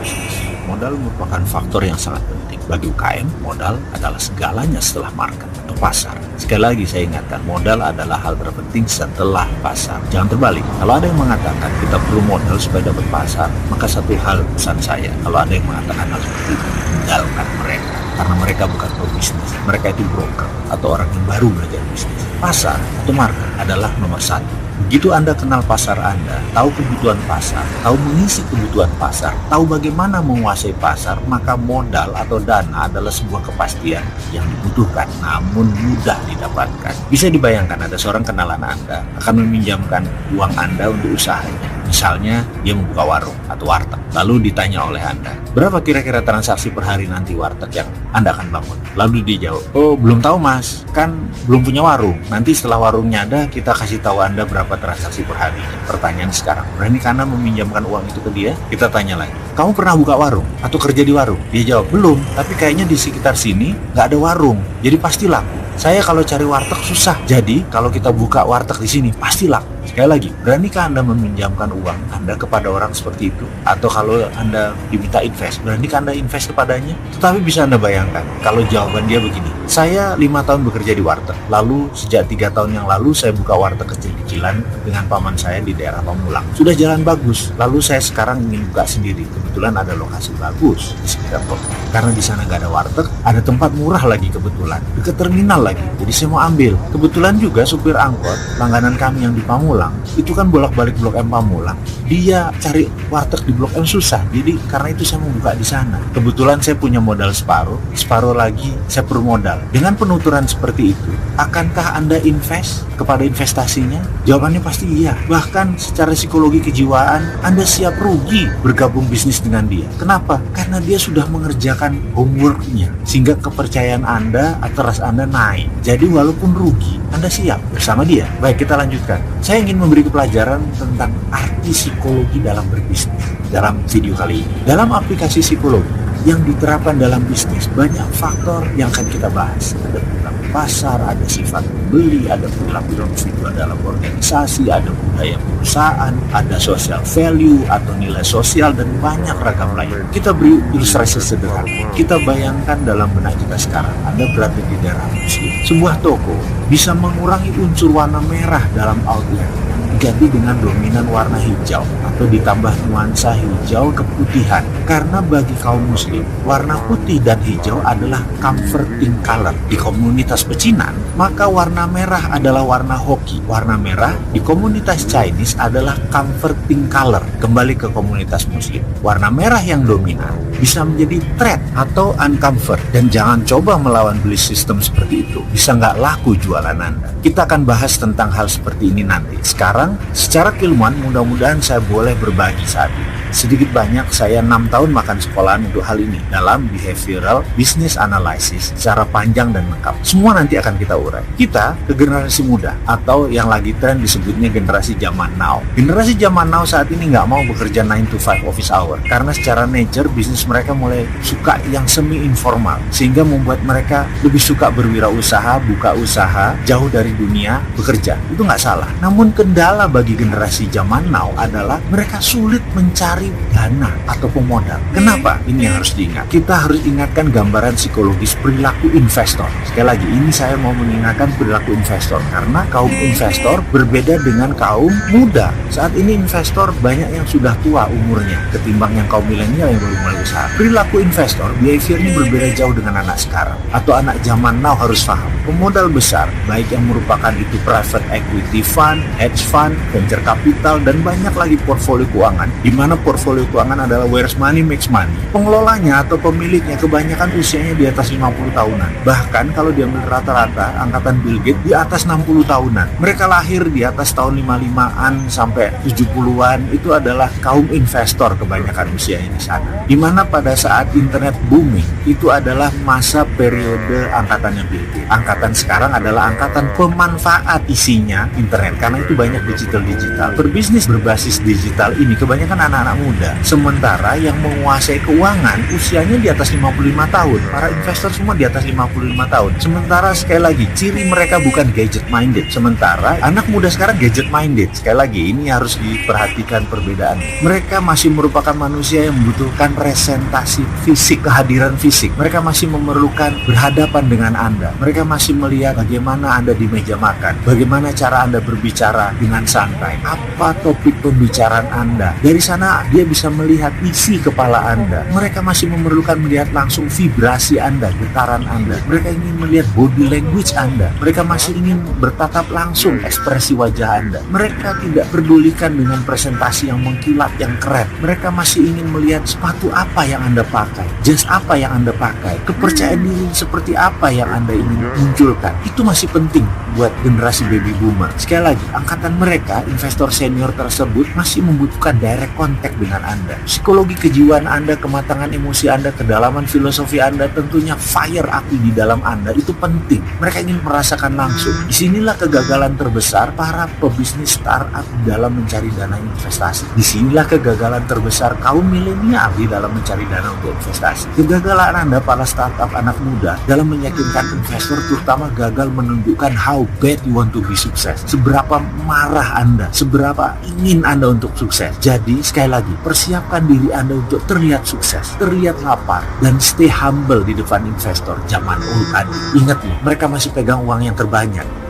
bisnis. Modal merupakan faktor yang sangat penting. Bagi UKM, modal adalah segalanya setelah market atau pasar. Sekali lagi saya ingatkan, modal adalah hal terpenting setelah pasar. Jangan terbalik. Kalau ada yang mengatakan kita perlu modal supaya dapat pasar, maka satu hal pesan saya, kalau ada yang mengatakan hal seperti itu, tinggalkan mereka. Karena mereka bukan pebisnis, mereka itu broker atau orang yang baru belajar bisnis. Pasar atau market adalah nomor satu. Begitu Anda kenal pasar Anda, tahu kebutuhan pasar, tahu mengisi kebutuhan pasar, tahu bagaimana menguasai pasar, maka modal atau dana adalah sebuah kepastian yang dibutuhkan, namun mudah didapatkan. Bisa dibayangkan ada seorang kenalan Anda akan meminjamkan uang Anda untuk usahanya. Misalnya dia membuka warung atau warteg, lalu ditanya oleh Anda, berapa kira-kira transaksi per hari nanti warteg yang Anda akan bangun? Lalu dia jawab, oh belum tahu mas, kan belum punya warung. Nanti setelah warungnya ada, kita kasih tahu Anda berapa transaksi per hari. Pertanyaan sekarang, berani Anda meminjamkan uang itu ke dia? Kita tanya lagi, kamu pernah buka warung atau kerja di warung? Dia jawab, belum, tapi kayaknya di sekitar sini nggak ada warung, jadi pasti laku. Saya kalau cari warteg susah, jadi kalau kita buka warteg di sini pasti laku. Sekali lagi, beranikah Anda meminjamkan uang Anda kepada orang seperti itu? Atau kalau Anda diminta invest, beranikah Anda invest kepadanya? Tetapi bisa Anda bayangkan, kalau jawaban dia begini, saya 5 tahun bekerja di warteg, lalu sejak 3 tahun yang lalu saya buka warteg kecil-kecilan dengan paman saya di daerah Pamulang. Sudah jalan bagus, lalu saya sekarang ingin buka sendiri. Kebetulan ada lokasi bagus di sekitar kota. Karena di sana nggak ada warteg, ada tempat murah lagi kebetulan, dekat terminal lagi. Jadi saya mau ambil. Kebetulan juga supir angkot langganan kami yang di Pamulang, itu kan bolak-balik Blok M Pamulang. Dia cari warteg di Blok M susah. Jadi karena itu saya mau buka di sana. Kebetulan saya punya modal separuh lagi saya perlu modal. Dengan penuturan seperti itu, akankah Anda invest kepada investasinya? Jawabannya pasti iya. Bahkan secara psikologi kejiwaan, Anda siap rugi bergabung bisnis dengan dia. Kenapa? Karena dia sudah mengerjakan homework-nya, sehingga kepercayaan Anda atau trust Anda naik. Jadi walaupun rugi, Anda siap bersama dia. Baik, kita lanjutkan. Saya ingin memberi pelajaran tentang arti psikologi dalam berbisnis dalam video kali ini. Dalam aplikasi psikologi yang diterapkan dalam bisnis, banyak faktor yang akan kita bahas. Ada perilaku pasar, ada sifat pembeli, ada perilaku individu dalam organisasi, ada budaya perusahaan, ada social value atau nilai sosial, dan banyak ragam lain. Kita beri ilustrasi sederhana. Kita bayangkan dalam benak kita sekarang, Anda berada di daerah muslim. Sebuah toko bisa mengurangi unsur warna merah dalam outlet, diganti dengan dominan warna hijau atau ditambah nuansa hijau keputihan. Karena bagi kaum muslim, warna putih dan hijau adalah comforting color. Di komunitas pecinan, maka warna merah adalah warna hoki. Warna merah di komunitas Chinese adalah comforting color. Kembali ke komunitas muslim, warna merah yang dominan bisa menjadi threat atau uncomfort. Dan jangan coba melawan belief system seperti itu, bisa nggak laku jualan Anda. Kita akan bahas tentang hal seperti ini nanti. Sekarang, secara keilmuan, mudah-mudahan saya boleh berbagi saat ini. Sedikit banyak saya 6 tahun makan sekolahan untuk hal ini dalam behavioral business analysis secara panjang dan lengkap. Semua nanti akan kita urai. Kita ke generasi muda atau yang lagi tren disebutnya generasi zaman now. Generasi zaman now saat ini nggak mau bekerja 9 to 5 office hour karena secara nature bisnis mereka mulai suka yang semi informal, sehingga membuat mereka lebih suka berwirausaha, buka usaha jauh dari dunia bekerja. Itu nggak salah. Namun kendala bagi generasi zaman now adalah mereka sulit mencari dana atau pemodal. Kenapa? Ini yang harus diingat. Kita harus ingatkan gambaran psikologis perilaku investor. Sekali lagi, ini saya mau mengingatkan perilaku investor karena kaum investor berbeda dengan kaum muda. Saat ini investor banyak yang sudah tua umurnya ketimbang yang kaum milenial yang baru mulai usaha. Perilaku investor, behaviornya berbeda jauh dengan anak sekarang atau anak zaman now. Harus paham, pemodal besar, baik yang merupakan itu private equity fund, hedge fund, venture capital, dan banyak lagi portfolio keuangan, di mana portfolio keuangan adalah where's money makes money. Pengelolanya atau pemiliknya kebanyakan usianya di atas 50 tahunan. Bahkan kalau diambil rata-rata, angkatan Bill Gates di atas 60 tahunan. Mereka lahir di atas tahun 55-an sampai 70-an. Itu adalah kaum investor kebanyakan usianya di sana. Dimana pada saat internet booming, itu adalah masa periode angkatannya Bill Gates. Angkatan sekarang adalah angkatan pemanfaat isinya. buktinya internet, karena itu banyak digital. Berbisnis berbasis digital ini kebanyakan anak-anak muda, sementara yang menguasai keuangan usianya di atas 55 tahun. Para investor semua di atas 55 tahun. Sementara sekali lagi, ciri mereka bukan gadget minded. Sementara anak muda sekarang gadget minded. Sekali lagi, ini harus diperhatikan perbedaan. Mereka masih merupakan manusia yang membutuhkan presentasi fisik, kehadiran fisik. Mereka masih memerlukan berhadapan dengan Anda. Mereka masih melihat bagaimana Anda di meja makan, bagaimana cara Anda berbicara dengan santai, apa topik pembicaraan Anda. Dari sana dia bisa melihat isi kepala Anda. Mereka masih memerlukan melihat langsung vibrasi Anda, getaran Anda. Mereka ingin melihat body language Anda. Mereka masih ingin bertatap langsung ekspresi wajah Anda. Mereka tidak pedulikan dengan presentasi yang mengkilat, yang keren. Mereka masih ingin melihat sepatu apa yang Anda pakai, jas apa yang Anda pakai, kepercayaan diri seperti apa yang Anda ingin munculkan. Itu masih penting buat generasi baby boomer. Sekali lagi, angkatan mereka, investor senior tersebut masih membutuhkan direct contact dengan Anda. Psikologi kejiwaan Anda, kematangan emosi Anda, kedalaman filosofi Anda, tentunya fire api di dalam Anda itu penting. Mereka ingin merasakan langsung. Disinilah kegagalan terbesar para pebisnis startup dalam mencari dana investasi. Disinilah kegagalan terbesar kaum milenial di dalam mencari dana untuk investasi. Kegagalan Anda para startup anak muda dalam meyakinkan investor, terutama gagal menunjukkan how bad you want to be sukses. Seberapa marah Anda, seberapa ingin Anda untuk sukses. Jadi sekali lagi, persiapkan diri Anda untuk terlihat sukses, terlihat lapar, dan stay humble di depan investor zaman old tadi. Ingat nih, mereka masih pegang uang yang terbanyak.